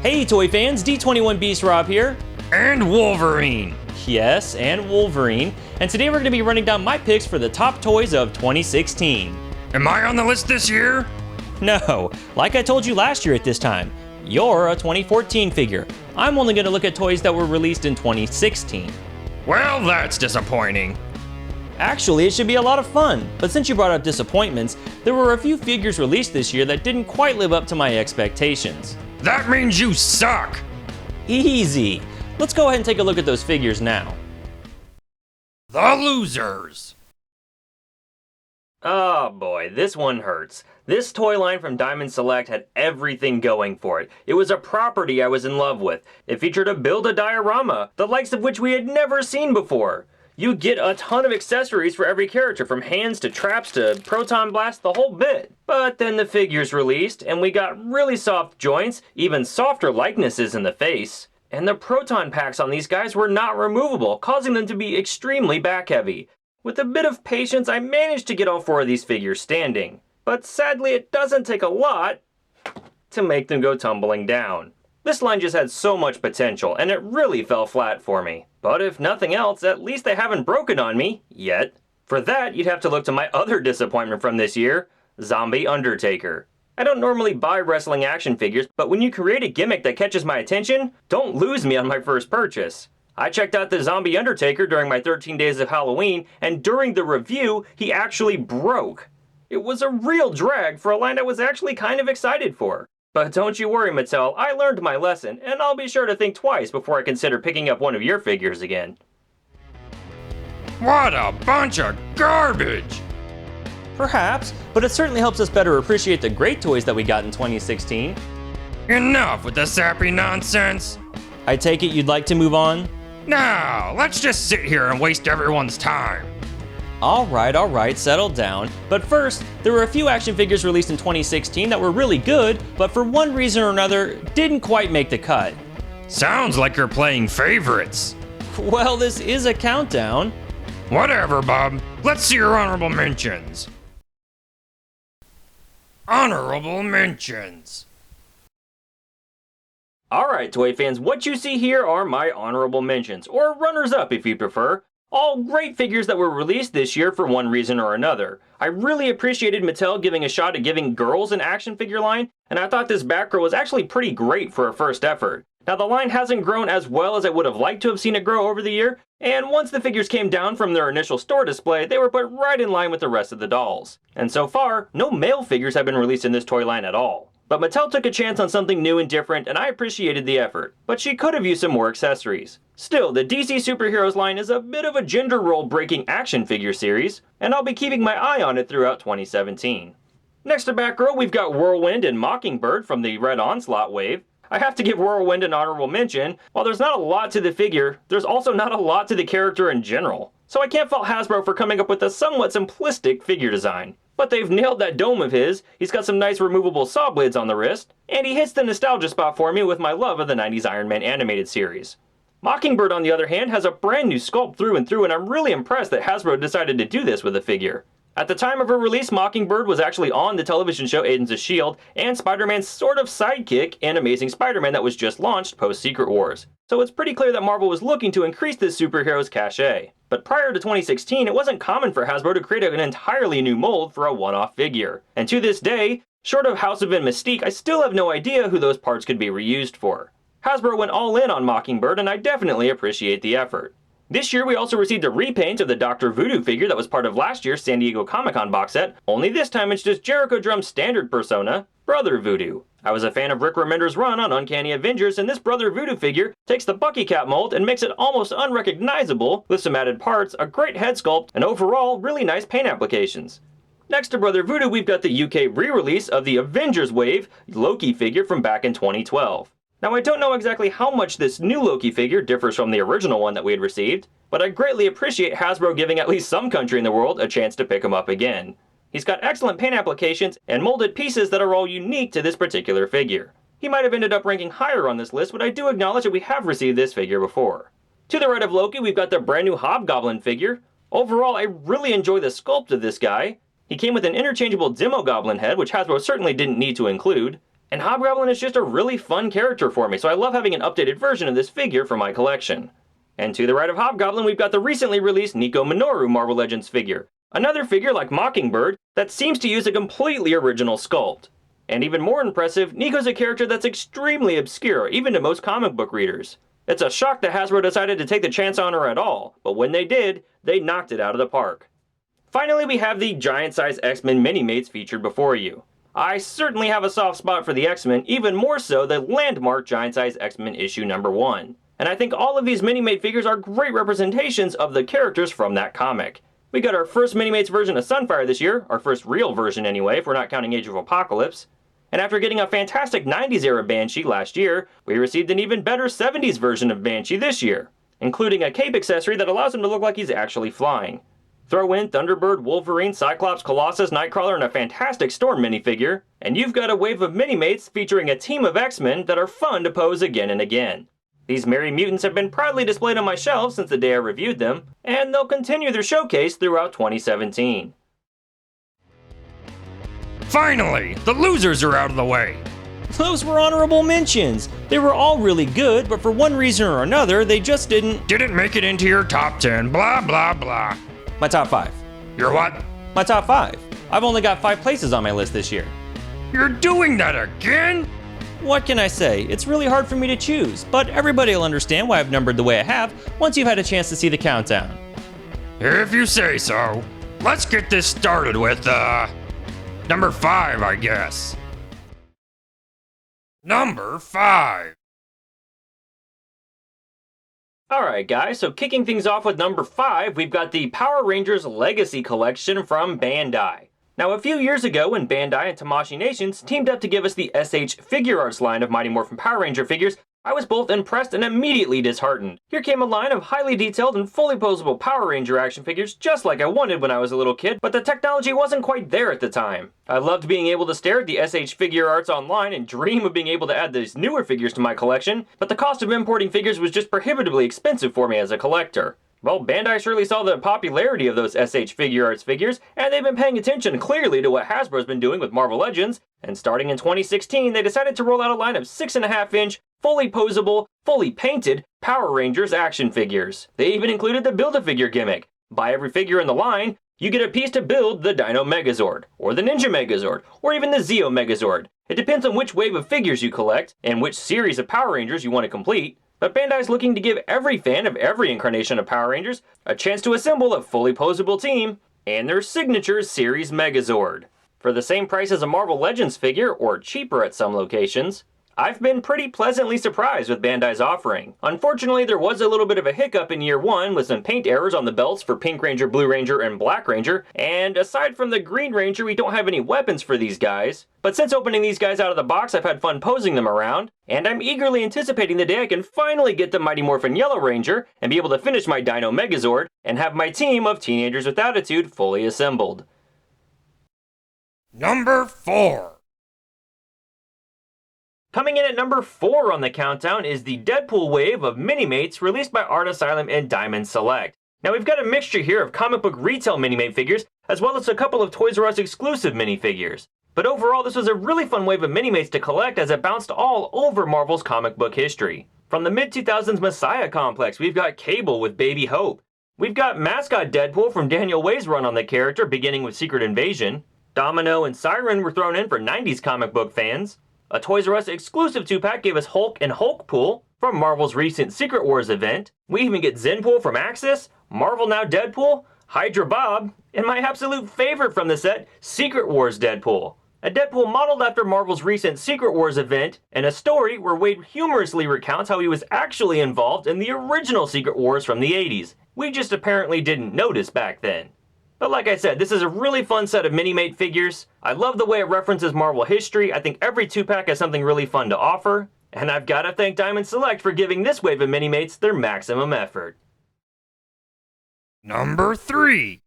Hey Toy fans, D21Beast's Rob here. And Wolverine. Yes, and Wolverine. And today we're going to be running down my picks for the top toys of 2016. Am I on the list this year? No, like I told you last year at this time, you're a 2014 figure. I'm only going to look at toys that were released in 2016. Well, that's disappointing. Actually, it should be a lot of fun, but since you brought up disappointments, there were a few figures released this year that didn't quite live up to my expectations. That means you suck! Easy. Let's go ahead and take a look at those figures now. The losers! Oh boy, this one hurts. This toy line from Diamond Select had everything going for it. It was a property I was in love with. It featured a build-a-diorama, the likes of which we had never seen before. You get a ton of accessories for every character, from hands to traps to proton blast, the whole bit. But then the figures released, and we got really soft joints, even softer likenesses in the face. And the proton packs on these guys were not removable, causing them to be extremely back-heavy. With a bit of patience, I managed to get all four of these figures standing. But sadly, it doesn't take a lot to make them go tumbling down. This line just had so much potential, and it really fell flat for me. But if nothing else, at least they haven't broken on me, yet. For that, you'd have to look to my other disappointment from this year, Zombie Undertaker. I don't normally buy wrestling action figures, but when you create a gimmick that catches my attention, don't lose me on my first purchase. I checked out the Zombie Undertaker during my 13 days of Halloween, and during the review, he actually broke. It was a real drag for a line I was actually kind of excited for. But don't you worry, Mattel, I learned my lesson, and I'll be sure to think twice before I consider picking up one of your figures again. What a bunch of garbage! Perhaps, but it certainly helps us better appreciate the great toys that we got in 2016. Enough with the sappy nonsense! I take it you'd like to move on? Now, let's just sit here and waste everyone's time. Alright, settle down. But first, there were a few action figures released in 2016 that were really good, but for one reason or another, didn't quite make the cut. Sounds like you're playing favorites. Well, this is a countdown. Whatever, Bob. Let's see your honorable mentions. Honorable mentions. Alright, toy fans, what you see here are my honorable mentions, or runners-up if you prefer. All great figures that were released this year for one reason or another. I really appreciated Mattel giving a shot at giving girls an action figure line, and I thought this Batgirl was actually pretty great for a first effort. Now the line hasn't grown as well as I would have liked to have seen it grow over the year, and once the figures came down from their initial store display, they were put right in line with the rest of the dolls. And so far, no male figures have been released in this toy line at all. But Mattel took a chance on something new and different, and I appreciated the effort. But she could have used some more accessories. Still, the DC Superheroes line is a bit of a gender role-breaking action figure series, and I'll be keeping my eye on it throughout 2017. Next to Batgirl, we've got Whirlwind and Mockingbird from the Red Onslaught wave. I have to give Whirlwind an honorable mention. While there's not a lot to the figure, there's also not a lot to the character in general. So I can't fault Hasbro for coming up with a somewhat simplistic figure design. But they've nailed that dome of his, he's got some nice removable saw blades on the wrist, and he hits the nostalgia spot for me with my love of the 90s Iron Man animated series. Mockingbird, on the other hand, has a brand new sculpt through and through, and I'm really impressed that Hasbro decided to do this with a figure. At the time of her release, Mockingbird was actually on the television show Agents of S.H.I.E.L.D. and Spider-Man's sort of sidekick in Amazing Spider-Man that was just launched post-Secret Wars. So it's pretty clear that Marvel was looking to increase this superhero's cachet. But prior to 2016, it wasn't common for Hasbro to create an entirely new mold for a one-off figure. And to this day, short of House of M Mystique, I still have no idea who those parts could be reused for. Hasbro went all in on Mockingbird, and I definitely appreciate the effort. This year, we also received a repaint of the Dr. Voodoo figure that was part of last year's San Diego Comic-Con box set, only this time it's just Jericho Drum's standard persona, Brother Voodoo. I was a fan of Rick Remender's run on Uncanny Avengers, and this Brother Voodoo figure takes the Bucky Cap mold and makes it almost unrecognizable with some added parts, a great head sculpt, and overall really nice paint applications. Next to Brother Voodoo, we've got the UK re-release of the Avengers Wave Loki figure from back in 2012. Now I don't know exactly how much this new Loki figure differs from the original one that we had received, but I greatly appreciate Hasbro giving at least some country in the world a chance to pick him up again. He's got excellent paint applications and molded pieces that are all unique to this particular figure. He might have ended up ranking higher on this list, but I do acknowledge that we have received this figure before. To the right of Loki, we've got the brand new Hobgoblin figure. Overall, I really enjoy the sculpt of this guy. He came with an interchangeable Demogoblin head, which Hasbro certainly didn't need to include. And Hobgoblin is just a really fun character for me, so I love having an updated version of this figure for my collection. And to the right of Hobgoblin, we've got the recently released Nico Minoru Marvel Legends figure. Another figure like Mockingbird that seems to use a completely original sculpt. And even more impressive, Nico's a character that's extremely obscure, even to most comic book readers. It's a shock that Hasbro decided to take the chance on her at all, but when they did, they knocked it out of the park. Finally, we have the giant-size X-Men Minimates featured before you. I certainly have a soft spot for the X-Men, even more so the landmark giant-size X-Men issue number 1. And I think all of these Minimate figures are great representations of the characters from that comic. We got our first Minimates version of Sunfire this year, our first real version anyway, if we're not counting Age of Apocalypse. And after getting a fantastic 90s era Banshee last year, we received an even better 70s version of Banshee this year, including a cape accessory that allows him to look like he's actually flying. Throw in Thunderbird, Wolverine, Cyclops, Colossus, Nightcrawler, and a fantastic Storm minifigure, and you've got a wave of Minimates featuring a team of X-Men that are fun to pose again and again. These merry mutants have been proudly displayed on my shelf since the day I reviewed them, and they'll continue their showcase throughout 2017. Finally, the losers are out of the way. Those were honorable mentions. They were all really good, but for one reason or another, they just didn't make it into your top 10, blah blah blah. My top 5. Your what? My top 5. I've only got 5 places on my list this year. You're doing that again? What can I say? It's really hard for me to choose, but everybody will understand why I've numbered the way I have once you've had a chance to see the countdown. If you say so. Let's get this started with, number 5, I guess. Number 5. Alright guys, so kicking things off with number 5, we've got the Power Rangers Legacy Collection from Bandai. Now a few years ago when Bandai and Tamashii Nations teamed up to give us the SH Figure Arts line of Mighty Morphin Power Ranger figures, I was both impressed and immediately disheartened. Here came a line of highly detailed and fully posable Power Ranger action figures just like I wanted when I was a little kid, but the technology wasn't quite there at the time. I loved being able to stare at the SH Figure Arts online and dream of being able to add these newer figures to my collection, but the cost of importing figures was just prohibitively expensive for me as a collector. Well, Bandai surely saw the popularity of those SH Figure Arts figures, and they've been paying attention clearly to what Hasbro's been doing with Marvel Legends, and starting in 2016, they decided to roll out a line of 6.5-inch, fully posable, fully painted Power Rangers action figures. They even included the Build-A-Figure gimmick. Buy every figure in the line, you get a piece to build the Dino Megazord, or the Ninja Megazord, or even the Zeo Megazord. It depends on which wave of figures you collect, and which series of Power Rangers you want to complete. But Bandai's looking to give every fan of every incarnation of Power Rangers a chance to assemble a fully posable team and their signature series Megazord. For the same price as a Marvel Legends figure, or cheaper at some locations, I've been pretty pleasantly surprised with Bandai's offering. Unfortunately, there was a little bit of a hiccup in year 1 with some paint errors on the belts for Pink Ranger, Blue Ranger, and Black Ranger, and aside from the Green Ranger, we don't have any weapons for these guys. But since opening these guys out of the box, I've had fun posing them around, and I'm eagerly anticipating the day I can finally get the Mighty Morphin Yellow Ranger and be able to finish my Dino Megazord and have my team of Teenagers with Attitude fully assembled. Number 4. Coming in at number 4 on the countdown is the Deadpool wave of Minimates released by Art Asylum and Diamond Select. Now we've got a mixture here of comic book retail Minimate figures, as well as a couple of Toys R Us exclusive minifigures. But overall, this was a really fun wave of Minimates to collect as it bounced all over Marvel's comic book history. From the mid-2000s Messiah complex, we've got Cable with Baby Hope. We've got mascot Deadpool from Daniel Way's run on the character, beginning with Secret Invasion. Domino and Siren were thrown in for 90s comic book fans. A Toys R Us exclusive 2-pack gave us Hulk and Hulkpool from Marvel's recent Secret Wars event. We even get Zenpool from Axis, Marvel Now Deadpool, Hydra Bob, and my absolute favorite from the set, Secret Wars Deadpool. A Deadpool modeled after Marvel's recent Secret Wars event, and a story where Wade humorously recounts how he was actually involved in the original Secret Wars from the 80s. We just apparently didn't notice back then. But like I said, this is a really fun set of Minimate figures. I love the way it references Marvel history. I think every 2-pack has something really fun to offer. And I've got to thank Diamond Select for giving this wave of Minimates their maximum effort. Number 3.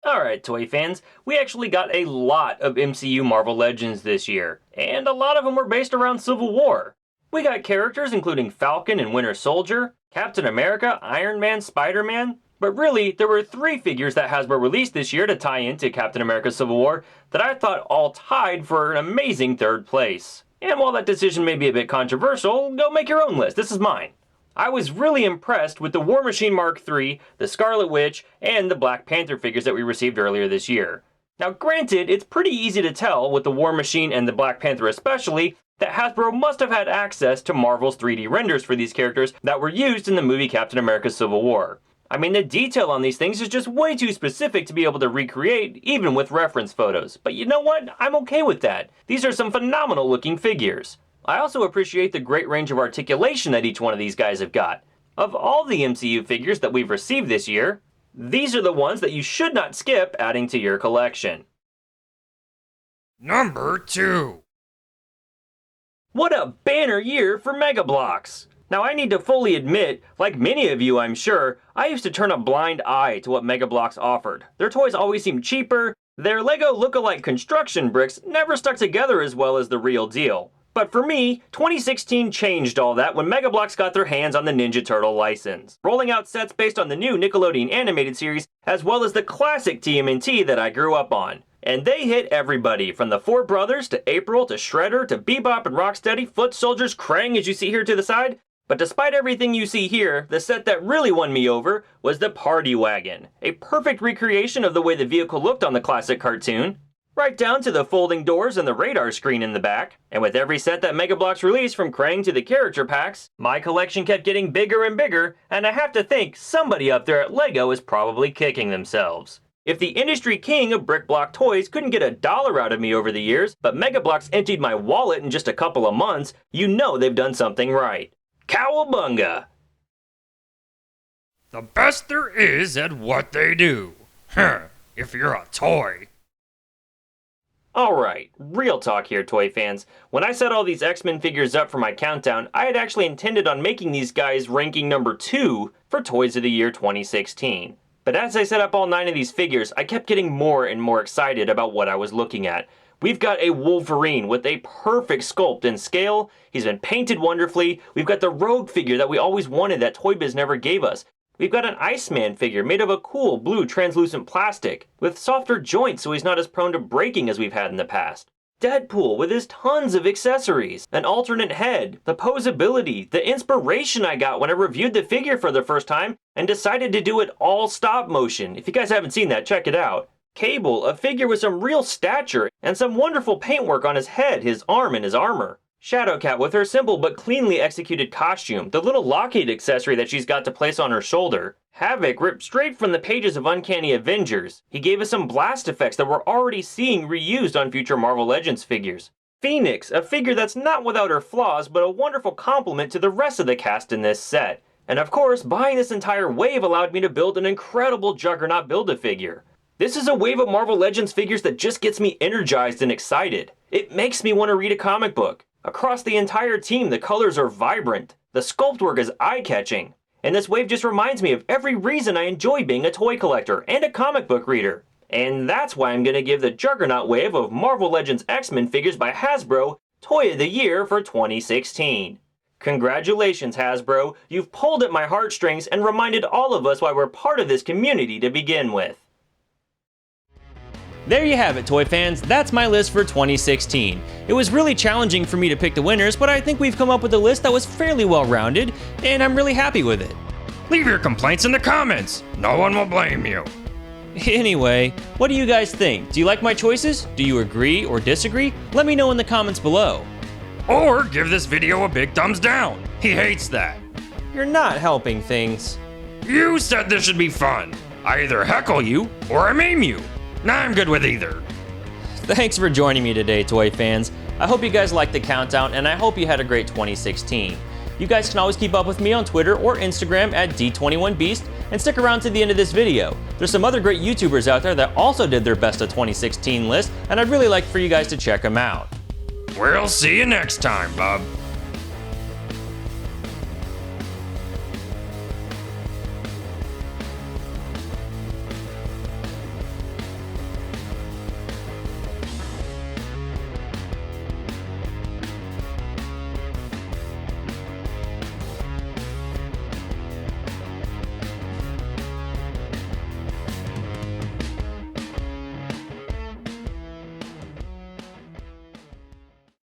Alright, toy fans, we actually got a lot of MCU Marvel Legends this year, and a lot of them were based around Civil War. We got characters including Falcon and Winter Soldier, Captain America, Iron Man, Spider-Man, But really, there were 3 figures that Hasbro released this year to tie into Captain America Civil War that I thought all tied for an amazing 3rd place. And while that decision may be a bit controversial, go make your own list, this is mine. I was really impressed with the War Machine Mark III, the Scarlet Witch, and the Black Panther figures that we received earlier this year. Now granted, it's pretty easy to tell with the War Machine and the Black Panther especially, that Hasbro must have had access to Marvel's 3D renders for these characters that were used in the movie Captain America Civil War. I mean, the detail on these things is just way too specific to be able to recreate, even with reference photos. But you know what? I'm okay with that. These are some phenomenal looking figures. I also appreciate the great range of articulation that each one of these guys have got. Of all the MCU figures that we've received this year, these are the ones that you should not skip adding to your collection. Number 2. What a banner year for Mega Bloks! Now I need to fully admit, like many of you I'm sure, I used to turn a blind eye to what Mega Bloks offered. Their toys always seemed cheaper, their Lego look-alike construction bricks never stuck together as well as the real deal. But for me, 2016 changed all that when Mega Bloks got their hands on the Ninja Turtle license, rolling out sets based on the new Nickelodeon animated series as well as the classic TMNT that I grew up on. And they hit everybody, from the 4 brothers to April to Shredder to Bebop and Rocksteady, Foot Soldiers, Krang as you see here to the side. But despite everything you see here, the set that really won me over was the Party Wagon, a perfect recreation of the way the vehicle looked on the classic cartoon, right down to the folding doors and the radar screen in the back. And with every set that Mega Bloks released, from Krang to the character packs, my collection kept getting bigger and bigger, and I have to think somebody up there at Lego is probably kicking themselves. If the industry king of brick block toys couldn't get $1 out of me over the years, but Mega Bloks emptied my wallet in just a couple of months, you know they've done something right. Cowabunga! The best there is at what they do. If you're a toy. Alright, real talk here, toy fans. When I set all these X-Men figures up for my countdown, I had actually intended on making these guys ranking number 2 for Toys of the Year 2016. But as I set up all 9 of these figures, I kept getting more and more excited about what I was looking at. We've got a Wolverine with a perfect sculpt and scale. He's been painted wonderfully. We've got the Rogue figure that we always wanted that Toy Biz never gave us. We've got an Iceman figure made of a cool blue translucent plastic with softer joints so he's not as prone to breaking as we've had in the past. Deadpool with his tons of accessories, an alternate head, the posability, the inspiration I got when I reviewed the figure for the first time and decided to do it all stop motion. If you guys haven't seen that, check it out. Cable, a figure with some real stature and some wonderful paintwork on his head, his arm, and his armor. Shadowcat with her simple but cleanly executed costume, the little Lockheed accessory that she's got to place on her shoulder. Havoc ripped straight from the pages of Uncanny Avengers. He gave us some blast effects that we're already seeing reused on future Marvel Legends figures. Phoenix, a figure that's not without her flaws but a wonderful complement to the rest of the cast in this set. And of course, buying this entire wave allowed me to build an incredible Juggernaut Build-A-Figure. This is a wave of Marvel Legends figures that just gets me energized and excited. It makes me want to read a comic book. Across the entire team, the colors are vibrant. The sculpt work is eye-catching. And this wave just reminds me of every reason I enjoy being a toy collector and a comic book reader. And that's why I'm going to give the Juggernaut wave of Marvel Legends X-Men figures by Hasbro Toy of the Year for 2016. Congratulations, Hasbro. You've pulled at my heartstrings and reminded all of us why we're part of this community to begin with. There you have it, toy fans. That's my list for 2016. It was really challenging for me to pick the winners, but I think we've come up with a list that was fairly well-rounded, and I'm really happy with it. Leave your complaints in the comments. No one will blame you. Anyway, what do you guys think? Do you like my choices? Do you agree or disagree? Let me know in the comments below. Or give this video a big thumbs down. He hates that. You're not helping things. You said this should be fun. I either heckle you or I meme you. Nah, I'm good with either. Thanks for joining me today, toy fans. I hope you guys liked the countdown, and I hope you had a great 2016. You guys can always keep up with me on Twitter or Instagram at D21Beast, and stick around to the end of this video. There's some other great YouTubers out there that also did their best of 2016 list, and I'd really like for you guys to check them out. We'll see you next time, bub.